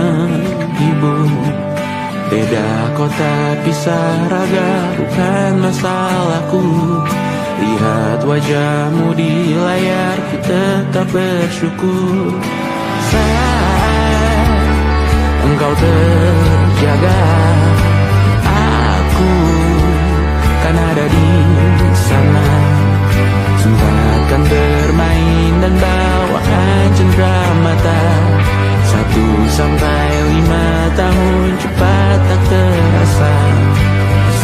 menghibur. Beda kota pisah raga bukan masalahku. Lihat wajahmu di layar, ku tetap bersyukur. Saat engkau terjaga, aku kan ada di sana. Sempatkan bermain dan bawaan cendera mata. 1 sampai 5 tahun cepat tak terasa.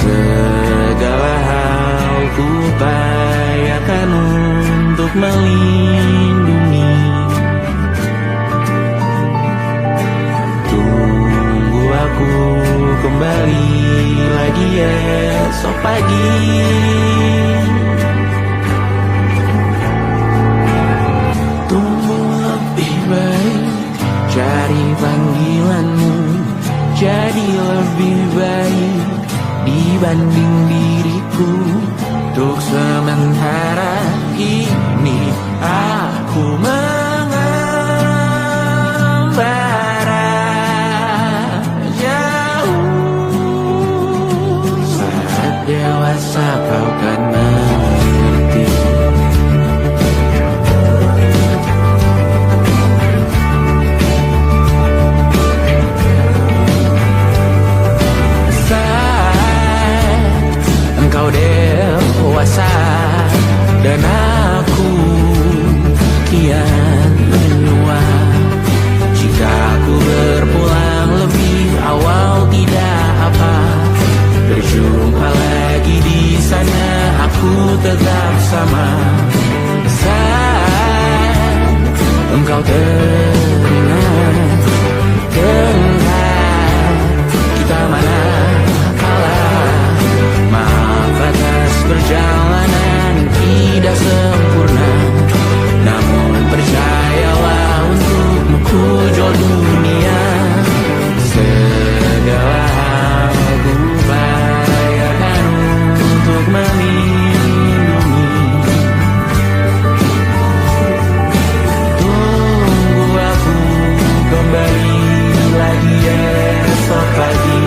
Segala hal ku upayakan untuk melindungi. Tunggu aku kembali lagi esok pagi. Tunggu lebih baik, cari panggilanmu. Jadi lebih baik dibanding diriku. Untuk sementara ini aku mengembara jauh. Saat dewasa kau kan mengerti. Engkau dewasa dan aku kian menua. Jika aku berpulang lebih awal tidak apa. Berjumpa lagi di sana, aku tetap sama. Saat engkau teringat, kita mana atas perjalanan tidak sempurna. Namun percayalah untukmu ku jual dunia. Segala hal ku upayakan untuk melindungi. Tunggu aku kembali lagi esok pagi.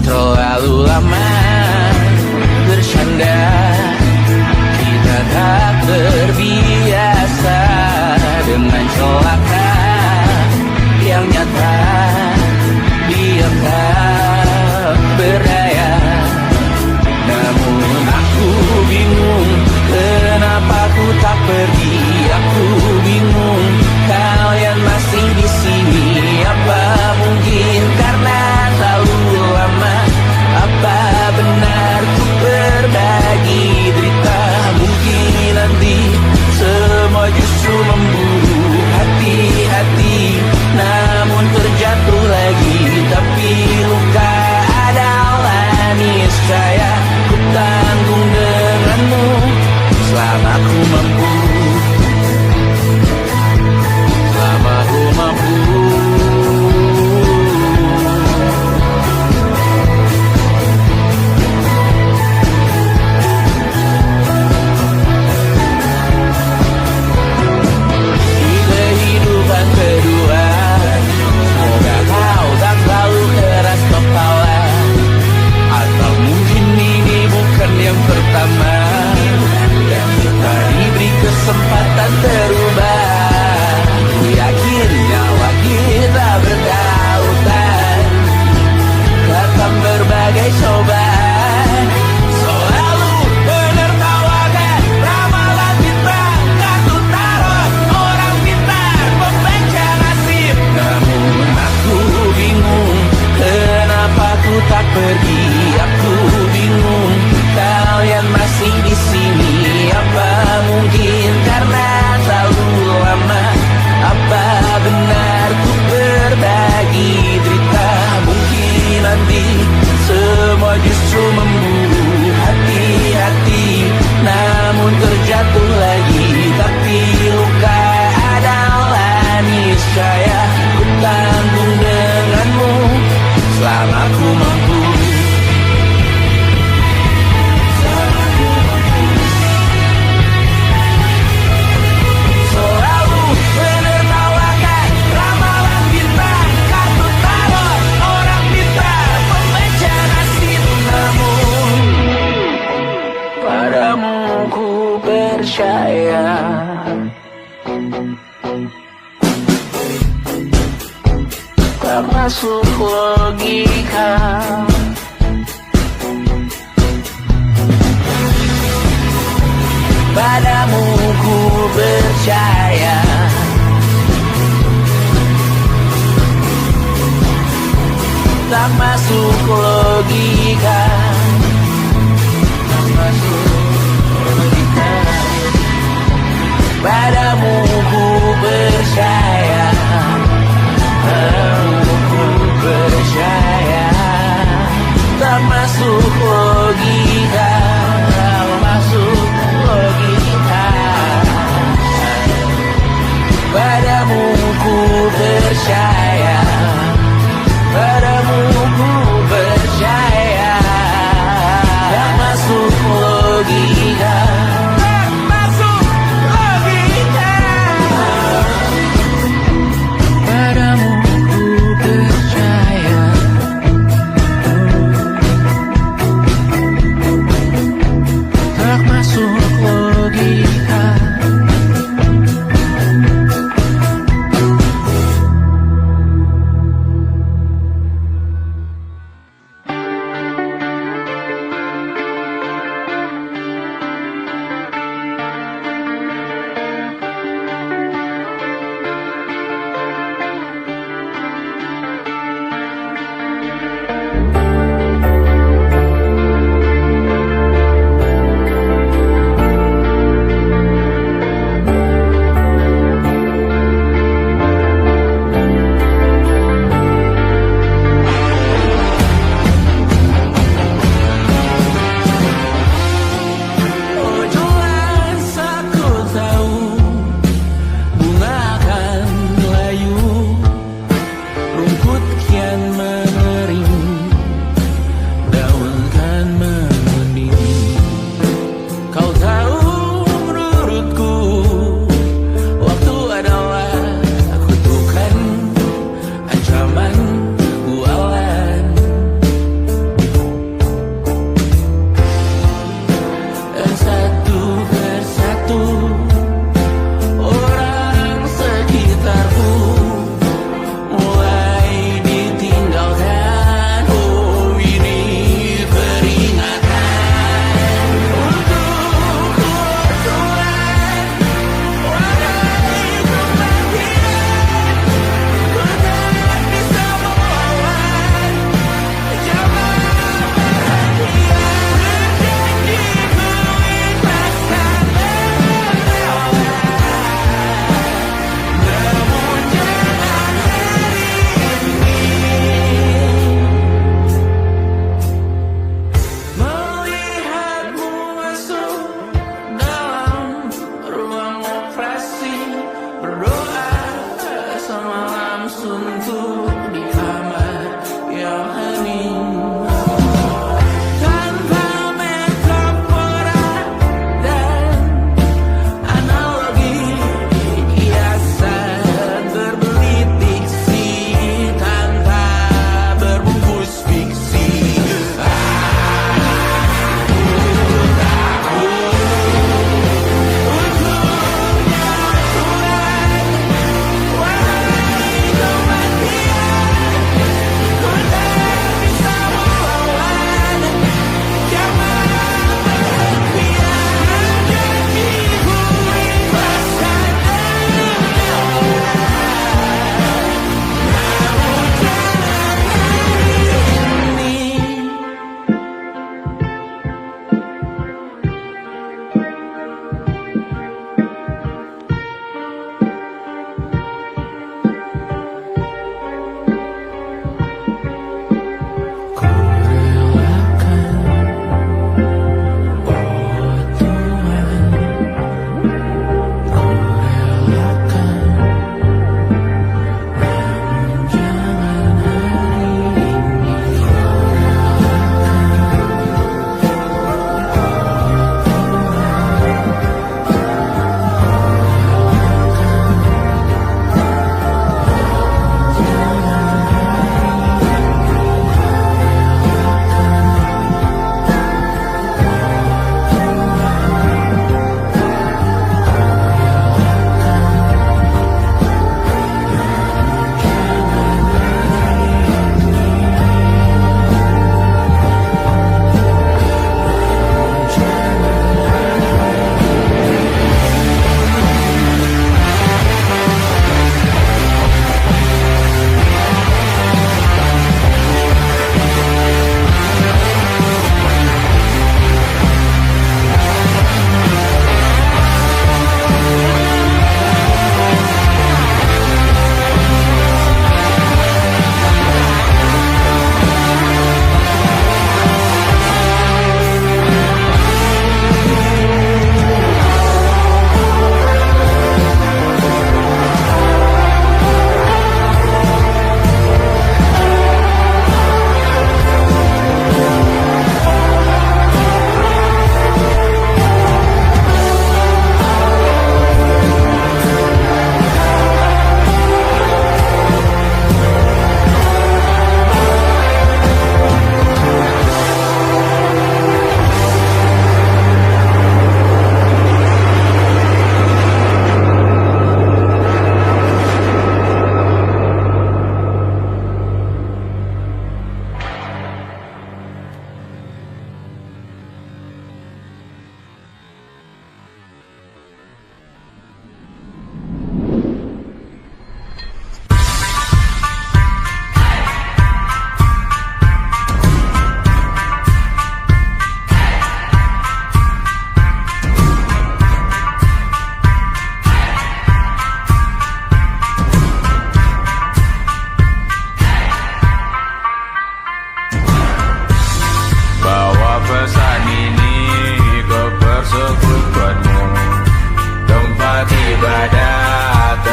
Terlalu lama terbiasa dengan celaka yang nyata. Dia tak berdaya, namun aku bingung kenapa ku tak pergi. Aku bingung kalian masih di sini. Apa mungkin karena terlalu lama? Apa benar ku berbagi derita? Mungkin nanti semua justru memburu hati-hati, namun terjatuh lagi. Tapi luka adalah niscaya ku tanggung denganmu selama ku mampu. Selama ku mampu. Di kehidupan kedua, semoga kau tak selalu keras kepala. Atau mungkin ini bukan yang pertama yang kita diberi kesempatan terubah. Ku yakin nyawa kita bertautan, datang berbagai cobaan. Selalu menertawakan ramalan bintang, kartu tarot orang pintar membaca nasib. Namun aku bingung kenapa ku tak pergi. Aku bingung kalian masih di sini. Apa mungkin karena terlalu lama? Apa benar ku berbagi derita? Mungkin nanti semua justru memburu hati-hati, namun terjatuh lagi. Tapi luka adalah niscaya ku tanggung denganmu selama ku mampu. Selalu menertawakan ramalan bintang, kartu tarot orang pintar membaca nasib. Namun padamu ku percaya. Tak masuk logika. Padamu ku percaya. Tak masuk logika. Tak masuk logika. Padamu ku percaya. Padamu ku percaya.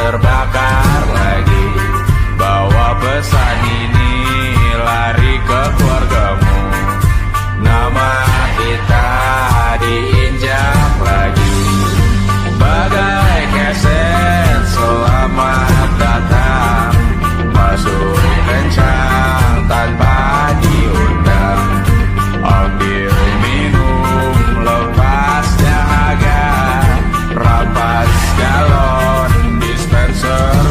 terbakar lagi. Bawa pesan ini lari ke keluargamu. Nama kita diinjak lagi. Bagai keset selamat datang, masuk kencang tanpa diundang. Ambil minum lepas dahaga, rampas galon dispenser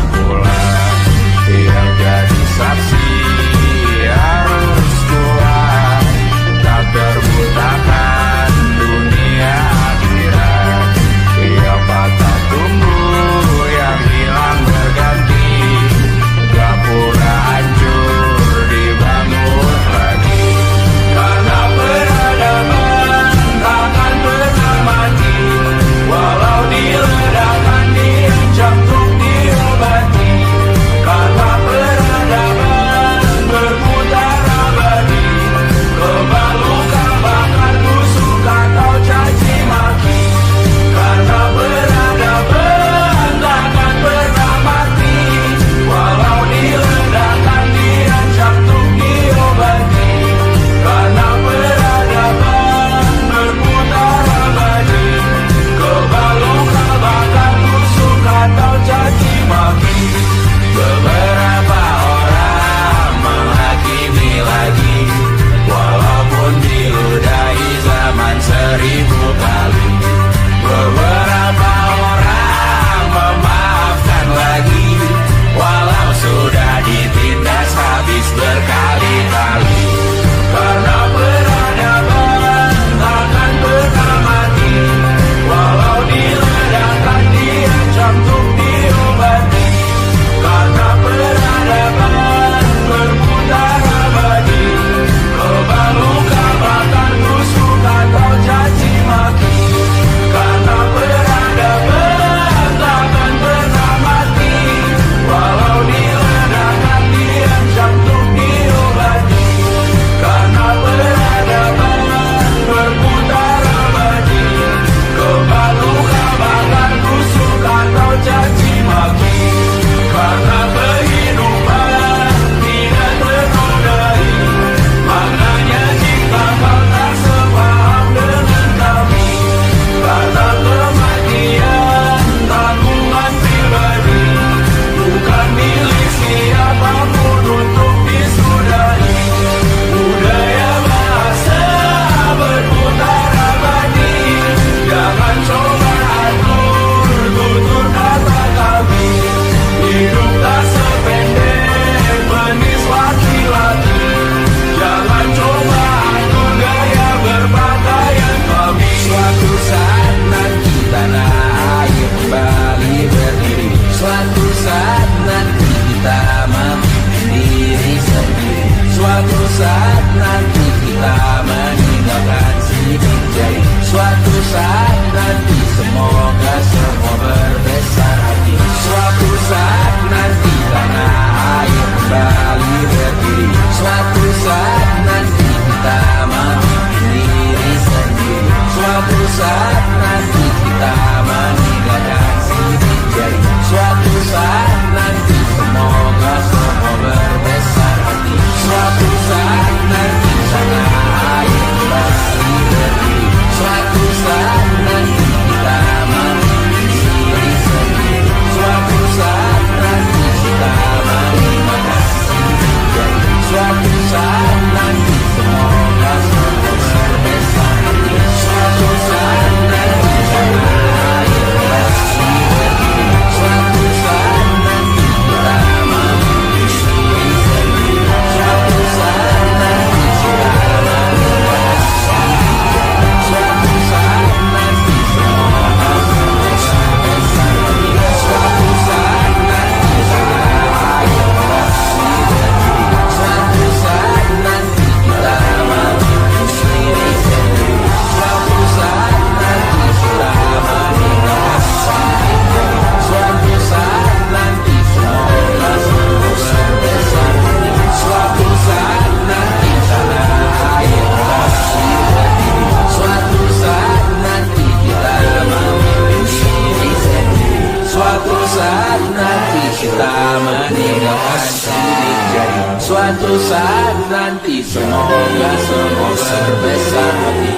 suatu saat nanti semoga semua berbesar hati.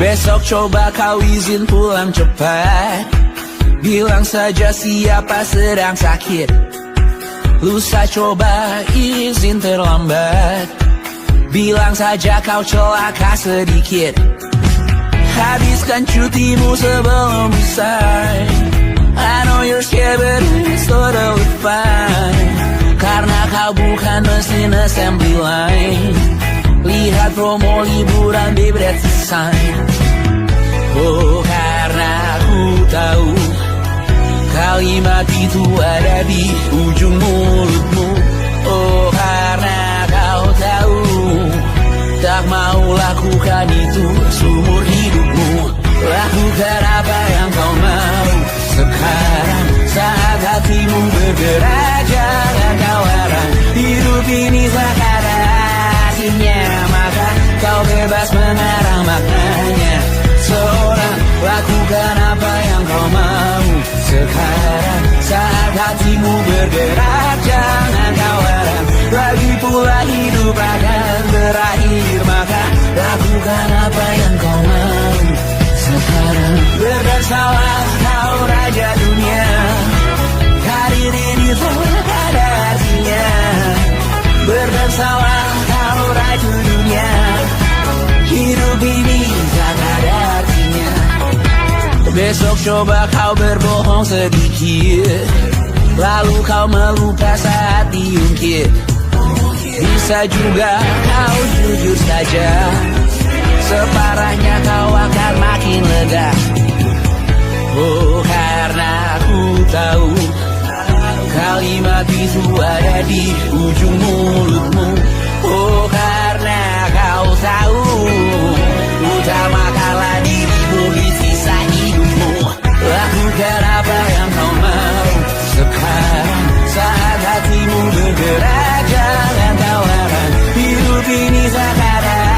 Besok coba kau izin pulang cepat. Bilang saja siapa sedang sakit. Lusa coba izin terlambat. Bilang saja kau celaka sedikit. Habiskan cutimu sebelum usai. I know you're scared but it's totally fine. Karena kau bukan mesin assembly line. Lihat promo liburan baby that's a sign. Oh karena aku tahu kalimat itu ada di ujung mulutmu. Oh karena kau tahu tak mau lakukan itu seumur hidupmu. Lakukan apa yang kau mau sekarang saat hatimu bergerak. Jangan kau larang hidup ini sekarang. Maka kau bebas mengarang maknanya. Seorang lakukan apa yang kau mau sekarang saat hatimu bergerak. Jangan kau larang. Lagi pula hidup akan berakhir. Maka lakukan apa yang kau mau sekarang. Berdesalah kau raja dunia. Karir ini tak ada artinya. Berdesalah kau raja dunia. Hidup ini tak ada artinya. Besok coba kau berbohong sedikit. Lalu kau melupa saat diungkit. Bisa juga kau jujur saja. Separahnya kau akan makin lega. Oh karena aku tahu kalimat itu ada di ujung mulutmu. Oh karena kau tahu utamakanlah dirimu di sisa hidupmu. Lakukan apa yang kau mau sekarang saat hatimu bergerak. Jangan kau larang hidup ini sekarang.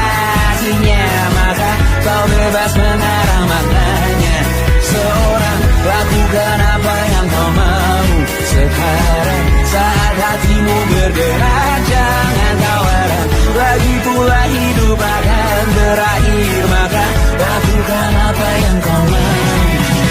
Maka kau bebas mengarang maknanya. Seorang lakukan apa yang kau mau sekarang saat hatimu bergerak. Jangan kau larang. Lagi pula hidup akan berakhir. Maka lakukan apa yang kau mau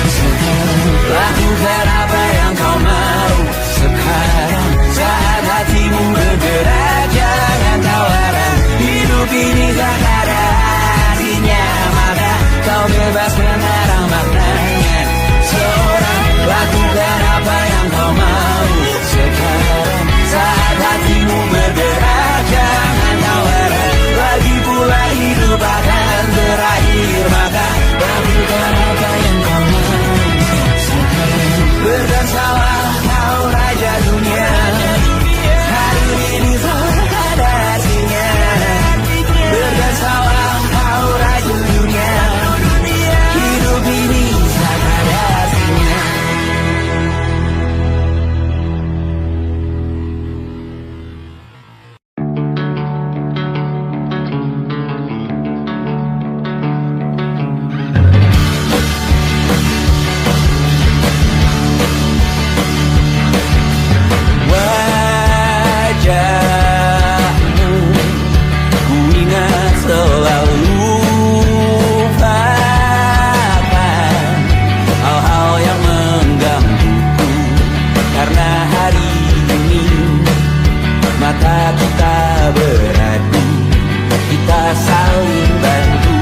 sekarang. Lakukan apa yang kau mau sekarang saat hatimu bergerak. Jangan kau larang hidup ini tak ada artinya. Maka kau bebas mengarang maknanya. Seorang lakukan apa yang kau mau sekarang saat hatimu bergerak. Jangan kau larang. Lagi pula hidup akan berakhir. Maka lakukan apa yang kau mau sekarang. Berdansalah kau raja dunia. Hari ini tak ada artinya. Berdansalah kau raja dunia. Hidup ini tak ada artinya. Wajahmu ku ingat selalu. Lupakan hal-hal yang menggangguku. Karena hari ini mata kita beradu. Kita saling bantu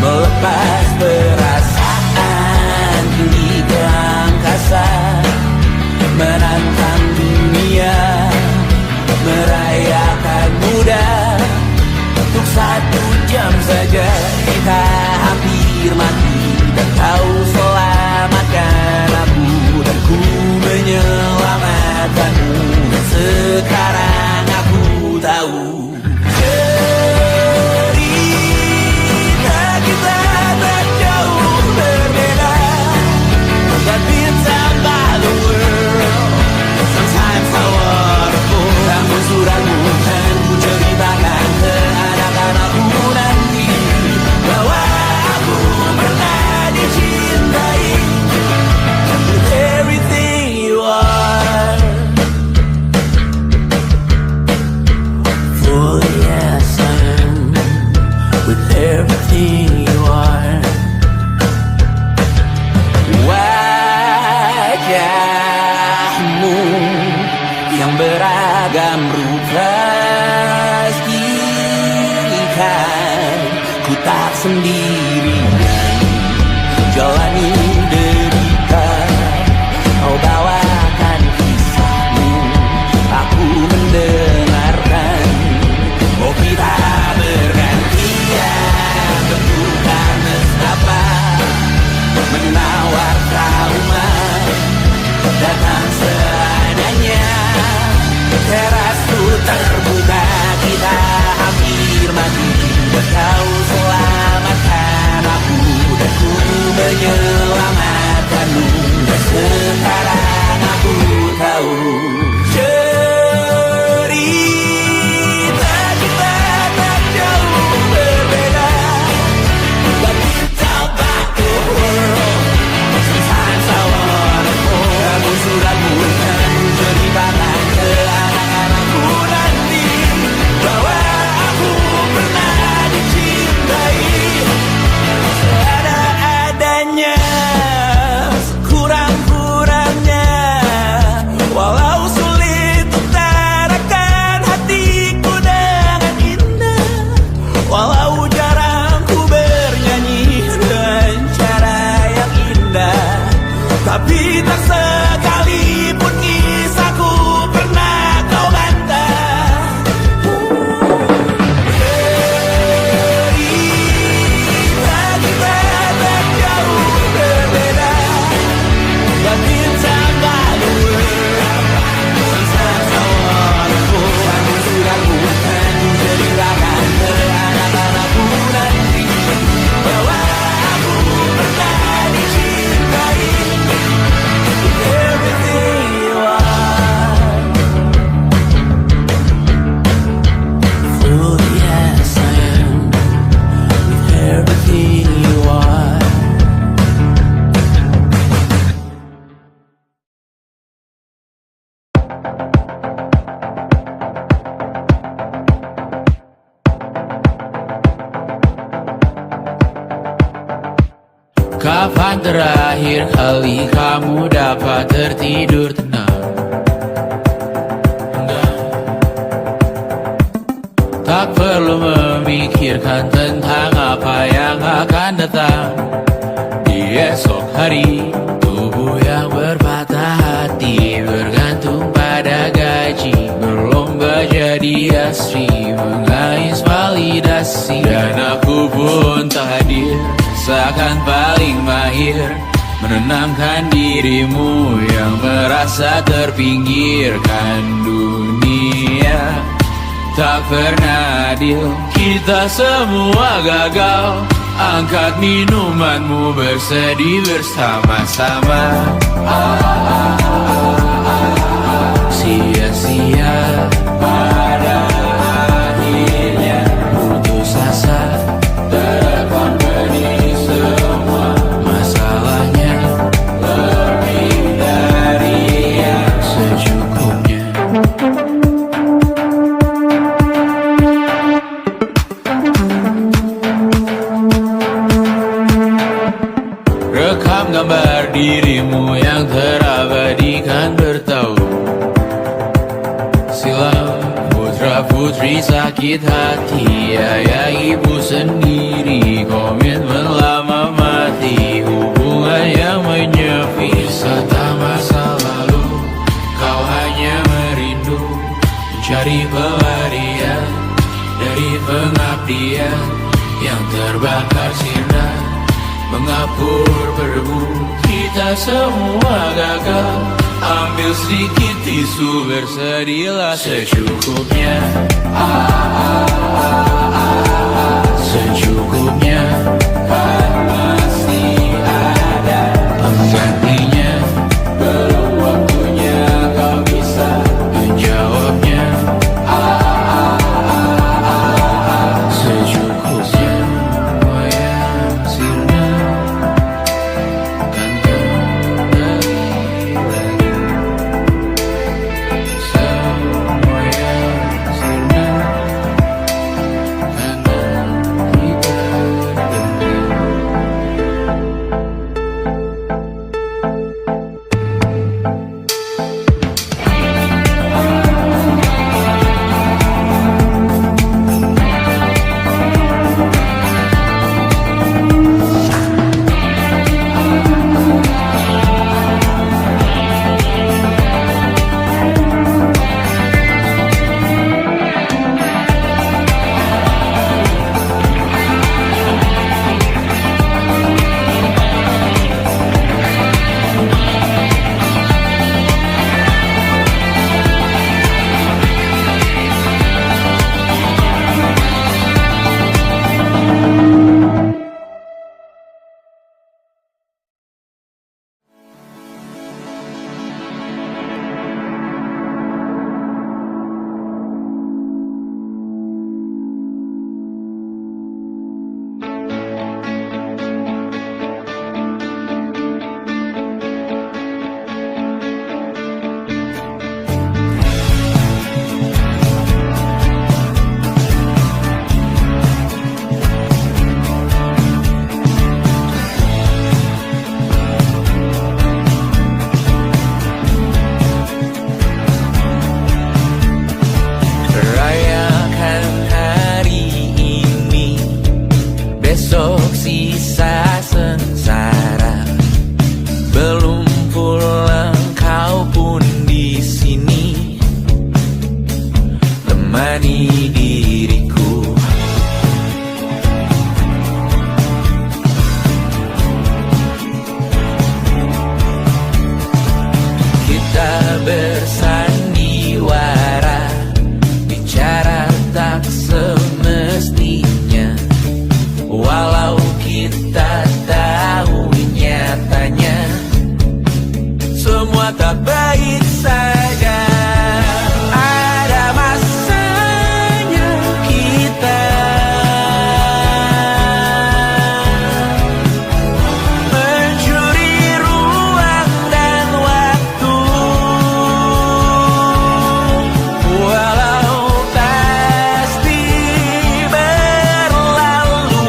melepas perasaan tinggi ke angkasa. Menantang dunia, merayakan muda. Untuk 1 jam saja kita hampir mati. Dan kau selamatkan aku, dan ku menyelamatkanmu. Dan sekarang aku tahu cerita kita tak jauh berbeda. Dan bintang pastikan ku tak sendirian jalani derita. Kau bawakan kisahmu, aku mendengarkan. Oh kita bergantian bentukan nestapa, menawar trauma datang seadanya. Terasku terbuka, kita hampir mati. Kau selamatkan aku dan ku menyelamatkanmu. Dan sekarang aku tahu cerita kita tak jauh berbeda. But it's about the world. Sometimes I wanna fall. Kamu sudah bukan ceritakan ke anak-anakku nanti bahwa aku pernah dicintai seadanya, kurang-kurangnya. Walau sulit utarakan hatiku dengan indah, walau jarang ku bernyanyi dengan cara yang indah, tapi tak sekalipun kisahku pernah kau bantah. Cerita kita tak jauh berbeda, but it's about the world. Sometimes I wanna fall. Kamu sudah bukan ceritakan ke anak-anakku nanti bahwa aku pernah dicintai. Everything you are, fully as I am, with everything you are. Kapan terakhir kali kamu dapat tertidur tenang? Enggak. Tak perlu memikirkan tentang apa yang akan datang di esok hari. Tubuh yang berpatah hati bergantung pada gaji, berlomba jadi asri, mengais validasi. Dan aku pun tak hadir, seakan paling mahir menenangkan dirimu yang merasa terpinggirkan dunia. Tak pernah adil, kita semua gagal. Angkat minumanmu, bersedih bersama-sama. Sia-sia pada akhirnya putus asa, terekam benih semua masalahnya. Lebih dari yang secukupnya. Rekam gambar dirimu yang terabadikan bertahun silam. Putra-putri sakit hati, ayah ibu sendiri, komitmen lama mati, hubungan yang menyepi. Wisata masa lalu, kau hanya merindu, mencari pelarian dari pengabdian yang terbakar sirna, mengapur berdebu. Kita semua gagal. Ambil sedikit tisu, bersedihlah secukupnya. Secukupnya, kan masih ada penggantinya. Belum waktunya kau bisa menjawabnya. Secukupnya, wayang sirna kan kembali lagi. Semua yang sirna menemani diriku. Kita bersandiwara, bicara tak semestinya, walau kita tahu nyatanya semua tak baik saja. Ada masanya kita mencuri ruang dan waktu, walau pasti berlalu.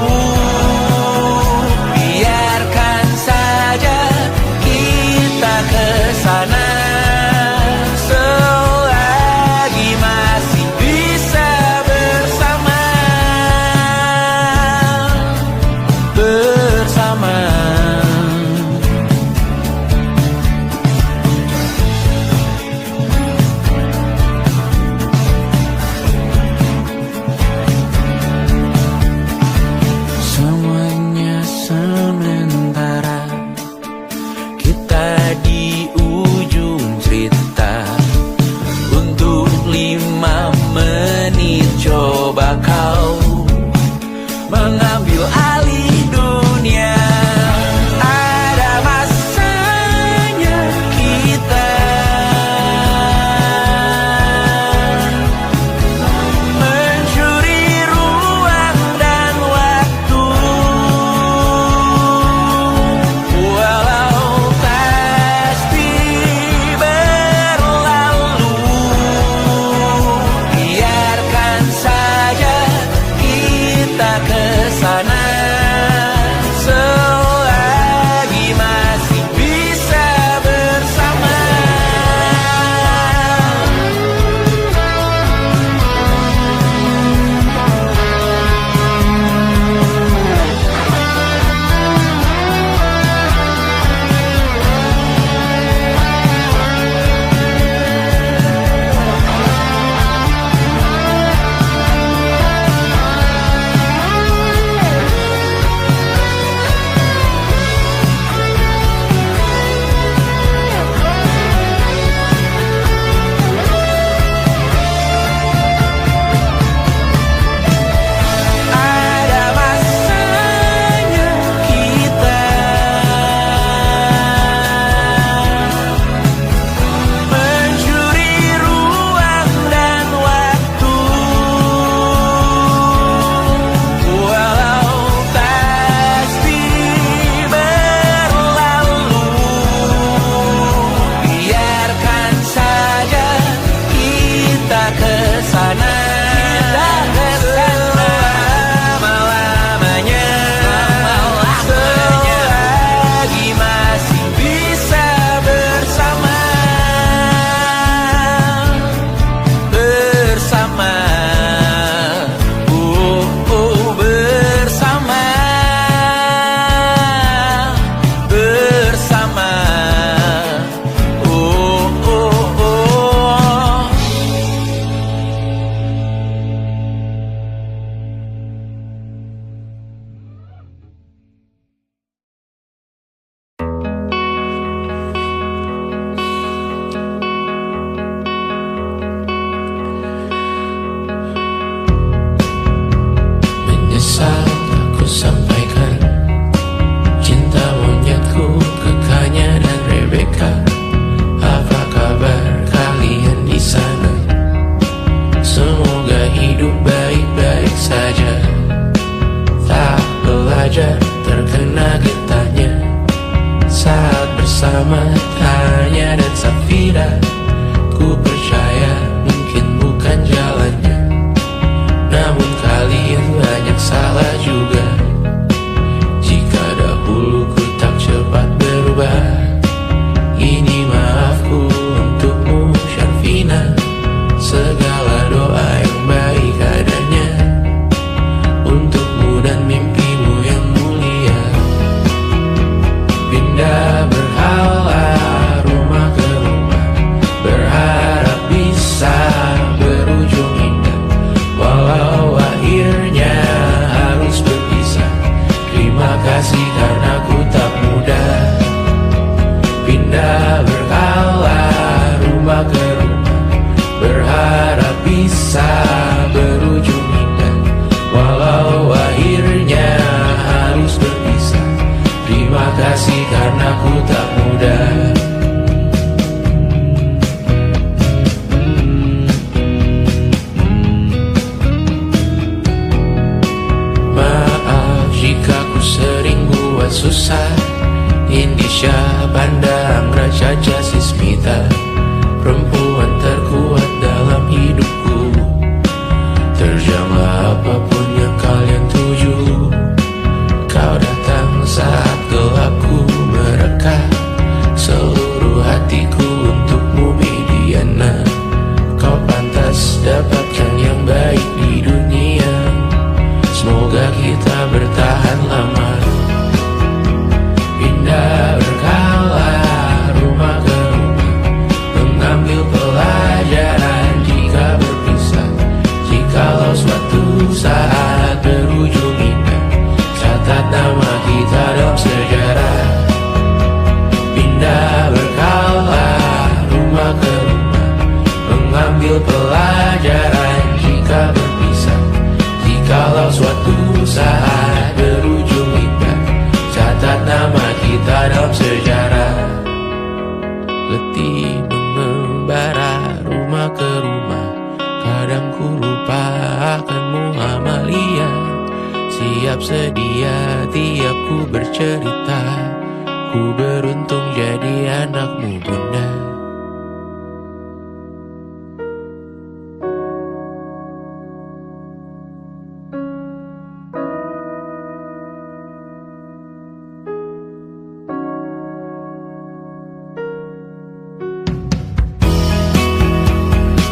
Biarkan saja kita kesana selagi masih bisa bersama. Semuanya sementara, kita di ujung cerita. Untuk 5 menit coba kau mengambil alih dunia. Ada masanya kita mencuri ruang dan waktu, walau pasti berlalu. Biarkan saja kita kesana selagi masih bisa bersama. Ada masanya kita mencuri ruang dan waktu, walau pasti berlalu. Biarkan saja kita kesana selama-lamanya, selagi masih bisa bersama. Bersama, bersama, bersama, menyesal aku sampaikan cinta monyetku ke Kanya dan Rebecca. Apa kabar kalian di sana? Semoga hidup baik-baik saja. Tak belajar terkena getahnya saat bersama Tanya dan Safira. Ku percaya mungkin bukan jalannya, namun kalian banyak salah juga. Jika dahulu ku tak cepat berubah, ini maafku untukmu Syarfina. Segala doa yang baik adanya untukmu dan mimpimu yang mulia. Pindah berhala rumah ke rumah, susah. Indonesia pandang Raja Jasismita, perempuan terkuat dalam hidupku. Terjanglah apapun yang kalian tuju. Kau datang saat gelapku mereka, seluruh hatiku untukmu Mediana. Kau pantas dapatkan yang baik di dunia. Semoga kita bertahan lama. Pindah berkala rumah ke rumah, mengambil pelajaran jika berpisah. Jikalau suatu saat berujung indah, catat nama kita dalam sejarah. Pindah berkala rumah ke rumah, mengambil pelajaran jika berpisah. Jikalau suatu saat berujung indah, catat nama kita dalam sejarah. Letih mengembara rumah ke rumah, kadang ku lupa akanmu Amalia. Siap sedia tiap ku bercerita, ku beruntung jadi anakmu bunda.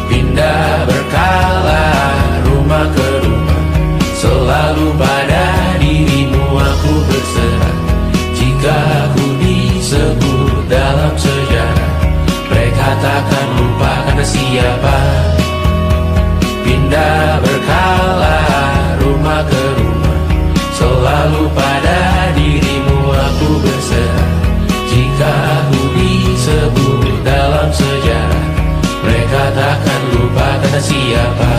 Pindah berkala rumah ke rumah, selalu pada dirimu aku berserah. Jika aku disebut dalam sejarah, mereka takkan lupa karena siapa. Pindah berkala rumah ke rumah, selalu pada dirimu aku berserah. Jika aku disebut dalam sejarah, mereka takkan lupa kata siapa.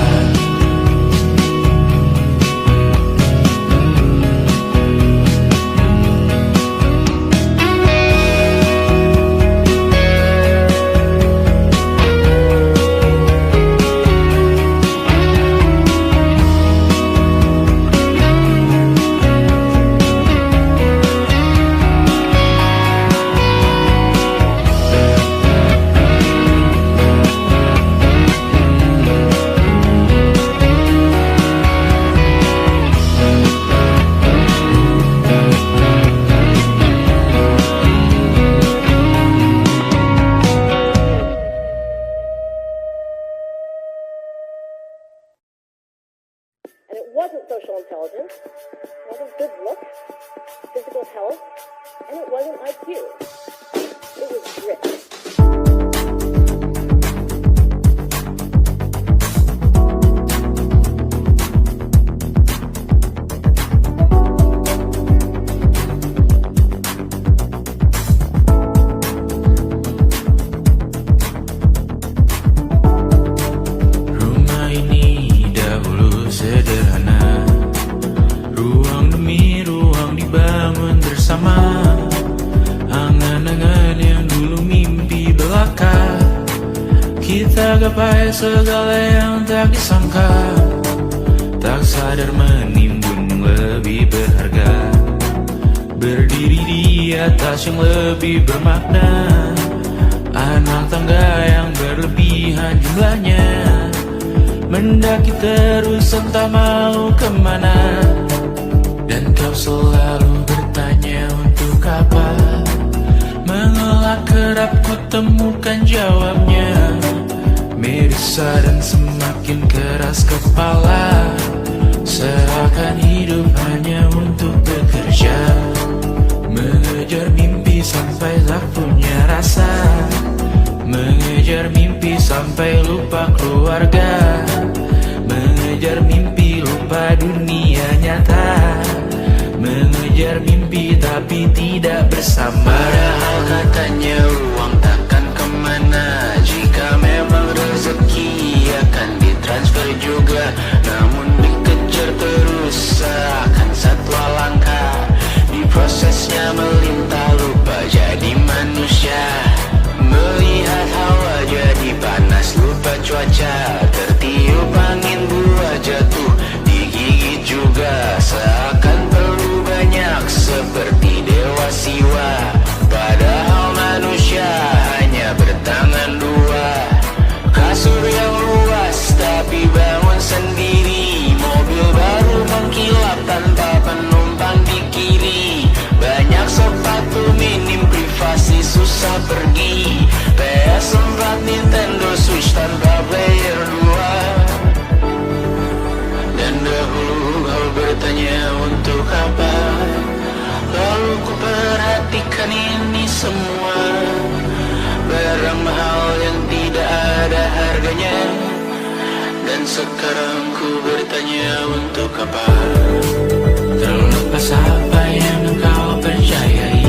And it wasn't social intelligence, it wasn't good looks, physical health, and it wasn't IQ. It was grit. Rumah ini dahulu sederhana, ruang demi ruang dibangun bersama. Angan-angan yang dulu mimpi belaka, kita gapai segala yang tak disangka. Tak sadar menimbun lebih berharga, berdiri di atas yang lebih bermakna. Anak tangga yang berlebihan jumlahnya, mendaki terus entah mau kemana. Dan kau selalu bertanya untuk apa, mengelak kerap ku temukan jawabnya. Merisa dan semakin keras kepala, seakan hidup hanya untuk bekerja. Mengejar mimpi sampai tak punya rasa, mengejar mimpi sampai lupa keluarga, mengejar mimpi lupa dunia nyata, mengejar mimpi tapi tidak bersama. Padahal katanya uang takkan kemana, jika memang rezeki akan ditransfer juga. Namun dikejar terus seakan satwa langka, di prosesnya melintah lupa jadi manusia. Melihat hawa jadi panas lupa cuaca, sekarang ku bertanya untuk apa? Terlepas apa yang engkau percayai,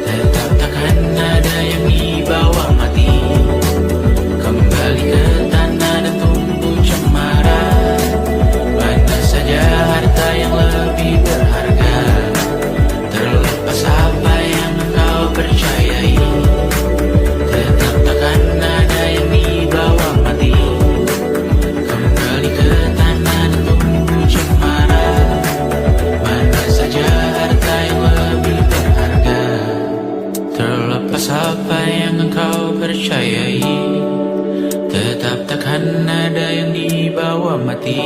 tetap takkan ada yang dibawa mati. Kembali ke tanah dan tumbuh cemara. Mana saja harta yang lebih berharga. Terlepas apa yang engkau percayai, tetap takkan ada yang dibawa mati. Kembali ke tanah dan tumbuh cemara. Mana saja harta yang lebih berharga. Terlepas apa yang engkau percayai, tetap takkan ada yang dibawa mati.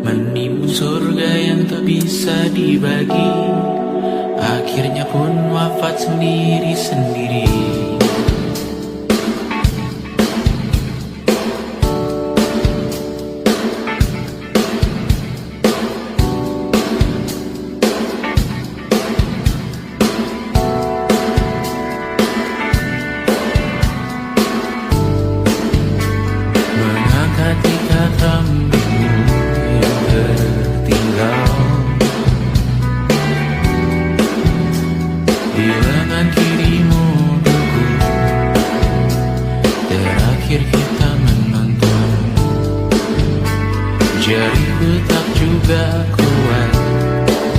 Menimbun surga yang tak bisa dibagi, akhirnya pun wafat sendiri-sendiri. Mengangkat ikat rambutmu yang tertinggal di lengan kirimu beku. Terakhir kita menonton, jariku tak juga kuat,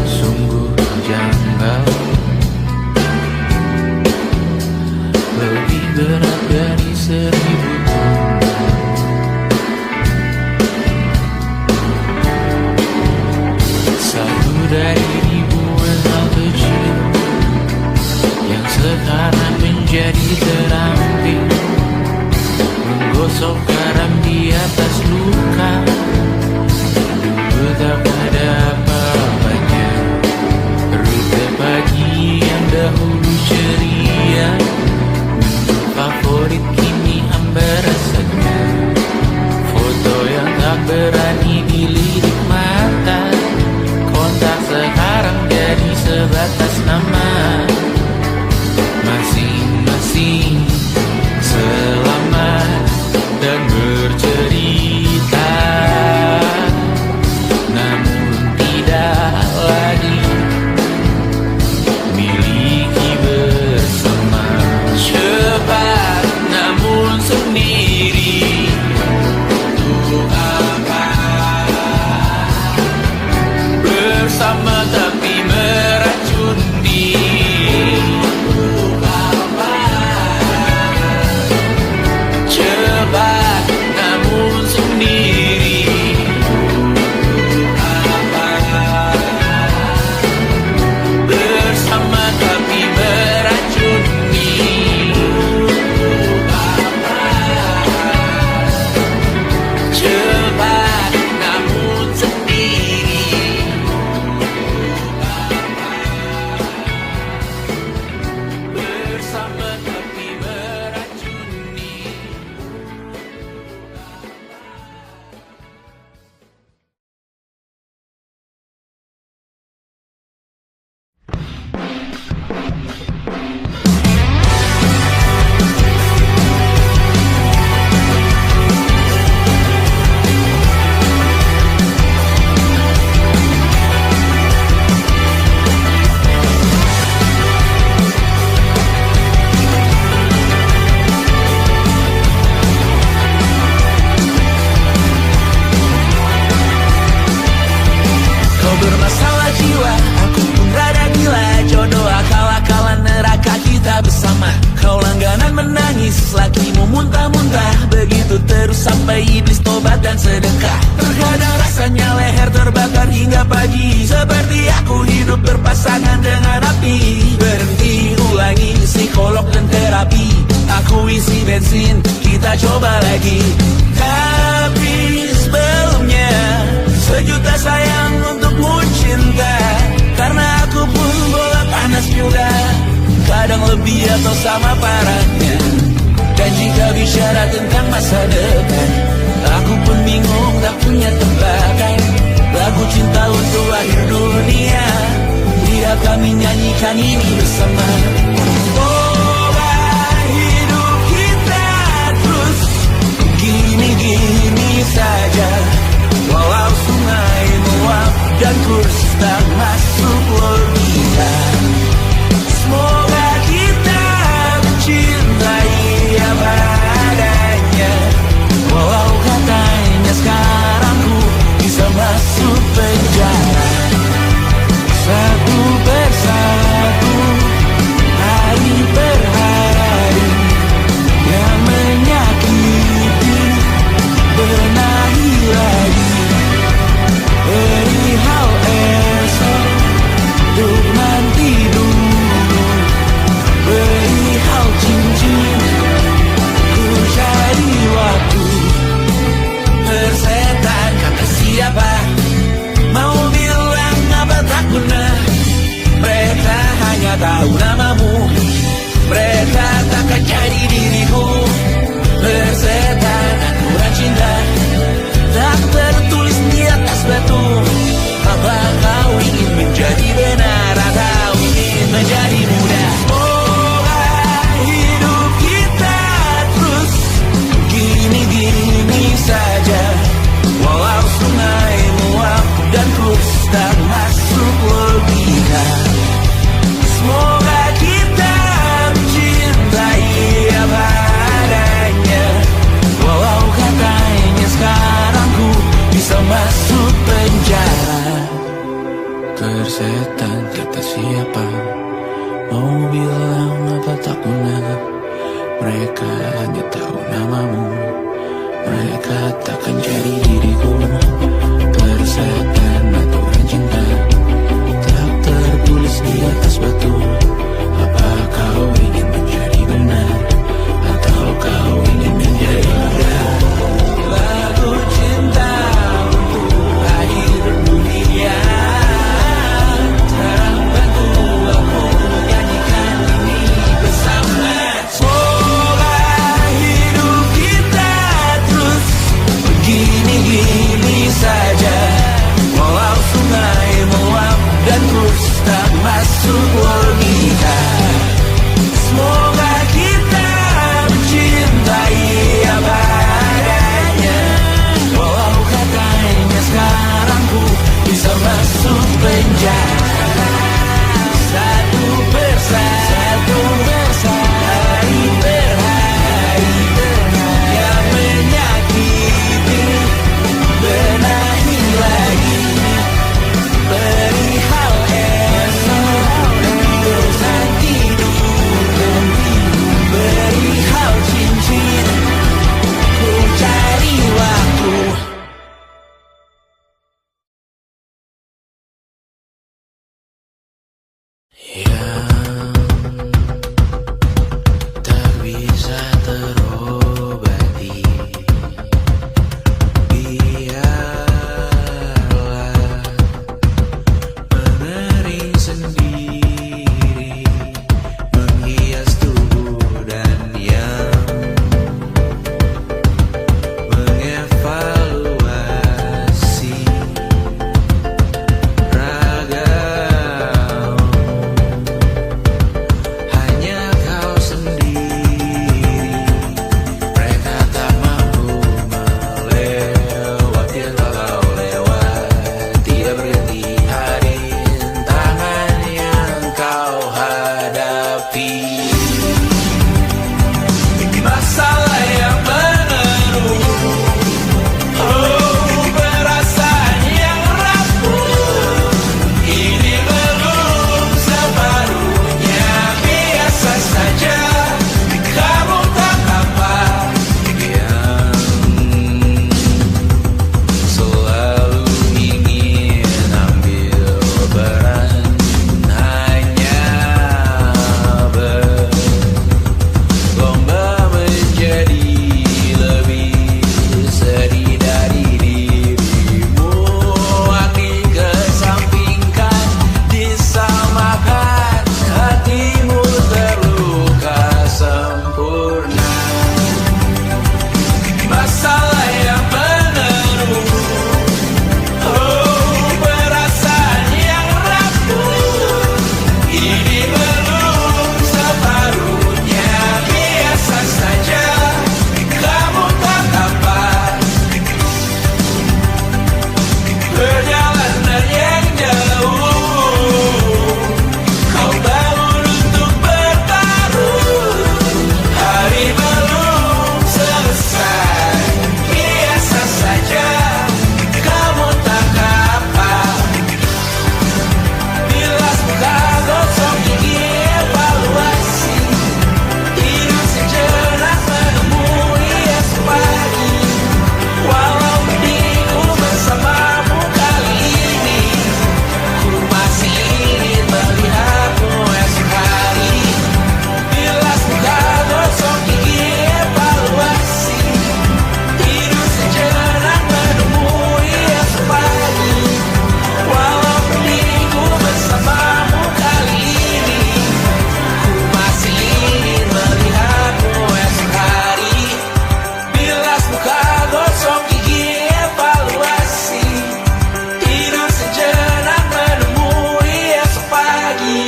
sungguh janggal. Lebih berat dari 1000 ton. Satu dari ribuan hal kecil yang sekarang menjadi terampil, menggosok garam di atas luka. Dulu tak ada apa-apanya, rute pagi yang dahulu ceria, menu favorit kini hambar rasanya. Foto yang tak berani dilirik mata, kontak sekarang jadi sebatas nama. Masing-masing selamat dan bercerita, namun tidak lagi miliki bersama. Cepat namun sendiri, untuk apa? Bersama tapi meracun diri, untuk apa? Cepat namun sendiri, untuk apa? Bersama tapi meracun diri, untuk apa? Cepat namun sendiri, bersama tapi meracuni. Kau bermasalah jiwa, aku pun rada gila. Jodoh akal-akalan neraka kita bersama. Kau langganan menangis, lakimu muntah-muntah. Begitu terus sampai iblis tobat dan sedekah. Terkadang rasanya leher terbakar hingga pagi, seperti aku hidup berpasangan dengan api. Berhenti, ulangi psikolog dan terapi. Aku isi bensin, kita coba lagi. Tapi sebelumnya, sejuta sayang untukmu cinta. Karena aku pun bola panas juga, kadang lebih atau sama parahnya. Dan jika bicara tentang masa depan, aku pun bingung tak punya tebakan. Lagu cinta untuk akhir dunia, biar kami nyanyikan ini bersama. Semoga hidup kita terus gini-gini masuk penjara. Tersetan kata siapa, mau bilang apa tak guna. Mereka hanya tahu namamu, mereka takkan jadi diriku. Tersetan aturan cinta, tak tertulis di atas batu. Apa kau ingin menjadi benar, atau kau ingin menjadi mudah? Lagu cinta untuk akhir dunia, tolong bantu aku nyanyikan ini bersama. Semoga hidup kita terus begini-gini saja, walau sungai meluap dan terus tak masuk logika. Semoga kita mencintai apa adanya, walau katanya sekarang ku bisa masuk penjara. Satu persatu, hari per hari, yang menyakiti benahi lagi. Perihal esok, urusan tidur, perihal cincin, ku cari waktu. Yang tak bisa terobati, biarlah mengering sendiri, menghias tubuh dan yang mengevaluasi ragam. Hanya kau sendiri, mereka tak mampu melewati walau lewat. Tidak berhenti hari tangan yang kau hadapi. Masalah yang menerus, oh perasaan yang rapuh, ini belum separuhnya. Biasa saja, kamu tak apa yang selalu ingin ambil peran, hanya berlomba menjadi lebih sedih dari dirimu. Hati kesampingkan, disamakan, hatimu terluka sempurna. Masalah yang menerus, oh perasaan yang rapuh, ini belum separuhnya. Biasa saja, kamu tak apa. Perjalanan yang jauh, kau bangun untuk bertaruh. Hari belum selesai, biasa saja, kamu tak apa. Bilas muka, gosok gigi, evaluasi, tidur sejenak, menemui esok pagi. Walau minggu bersamamu kali ini, ku masih ingin melihatmu esok hari. Bilas muka, gosok gigi, evaluasi, tidur sejenak, menemui esok pagi. Walau minggu bersamamu kali ini, ku masih ingin melihatmu esok hari. Bilas muka, gosok gigi, evaluasi, tidur sejenak, menemui esok pagi.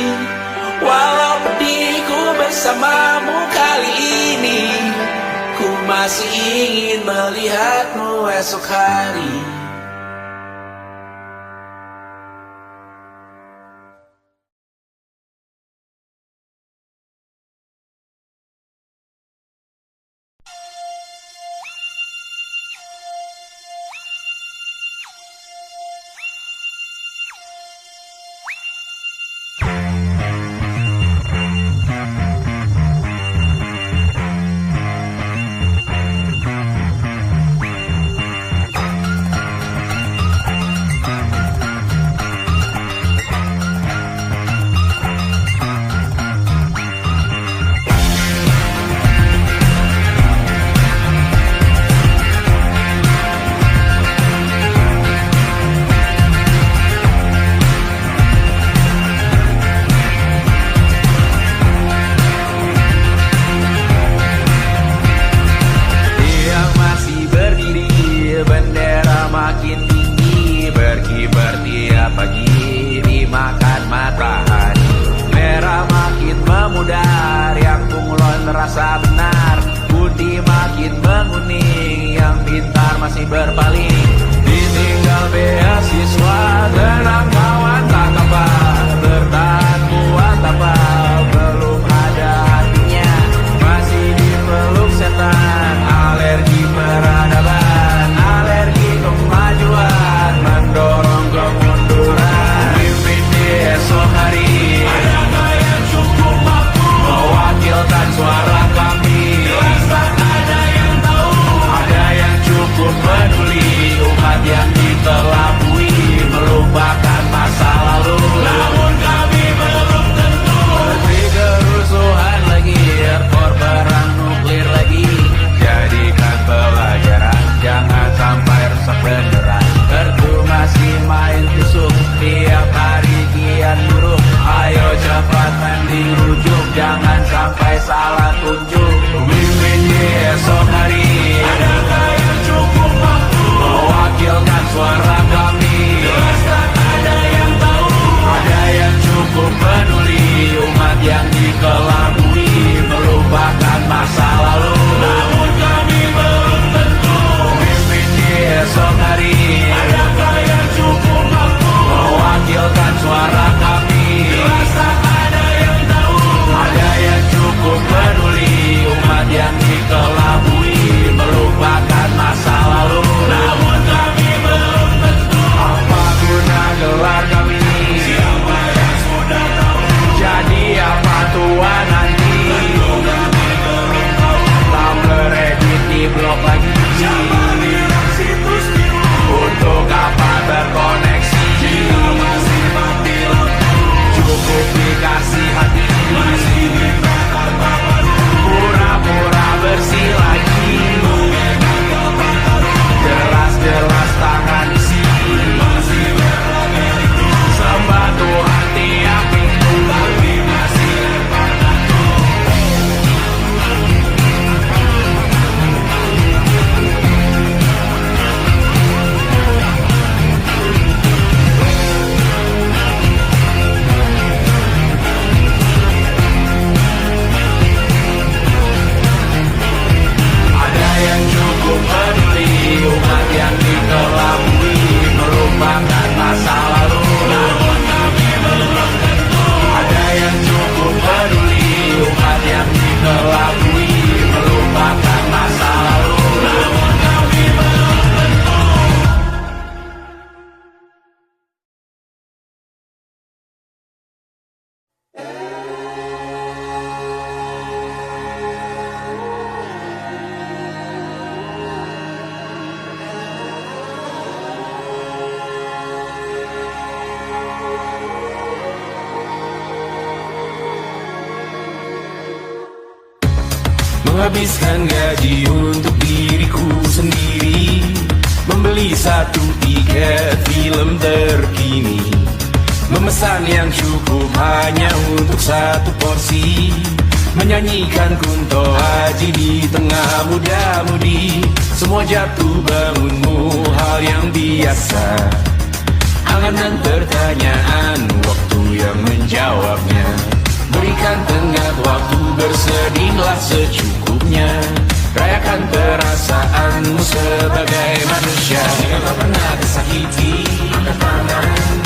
Walau pedihku bersamamu kali ini, ku masih ingin melihatmu esok hari. terasa benar. Budi makin menguning, yang pintar masih berpaling. Ditinggal beasiswa, tenang kawan tak kabar. Bertahan kuat apa, belum ada artinya. Masih dipeluk setan, alergi peradaban, alergi kemajuan, mendorong kemunduran. Pimpin di esok hari, adakah yang cukup mampu mewakilkan suara kami? Jelas tak ada yang tahu, ada yang cukup peduli. Umat yang dikelabui melupakan masa lalu, namun kami belum tentu. Seperti kerusuhan lagi, ekspor perang nuklir lagi. Jadikan pelajaran, jangan sampai rusak beneran. Erdu masih main tusuk, tiap hari kian buruk. Ayo cepat mending rujuk, jangan sampai salah tunjuk. Mimpin di esok hari, adakah yang cukup mampu mewakilkan suara kami? Jelas tak ada yang tahu, ada yang cukup peduli. Umat yang dikelabui melupakan masa lalu, namun kami belum tentu. Mimpin di esok hari, adakah yang cukup mampu mewakilkan suara kami? Jelas tak ada yang tahu, ada yang cukup peduli. Umat yang dikelabui melupakan masa lalu, namun kami belum tentu. Apa guna gelar kami? Siapa yang sudah tahu? Jadi apa tua nanti? Tentu kami belum tahu. Tumblr edit di blog lagi. Siapa bilang situs biru? Untuk apa terkoneksi? Jika masih mati lampu, cukup dikasih hati. Masih dikatakan baru, pura-pura bersih lagi. Jelas-jelas tangan isi, masih berlagak. Sembah Tuhan tiap minggu, tapi masih lempar batu. Ada yang cukup peduli, umat yang dikelabui melupakan masa lalu, namun kami belum tentu. Ada yang cukup peduli, umat yang dikelabui melupakan masa lalu, namun kami belum tentu. Menghabiskan gaji untuk diriku sendiri, membeli satu tiket film terkini, memesan yang cukup hanya untuk satu porsi, menyanyikan Kunto Aji di tengah muda-mudi. Semua jatuh bangunmu hal yang biasa, angan dan pertanyaan, waktu yang menjawabnya. Berikan tengah waktu, bersedihlah secukupnya. Rayakan perasaanmu sebagai manusia. Jika kau pernah tersakiti, angkat tangan.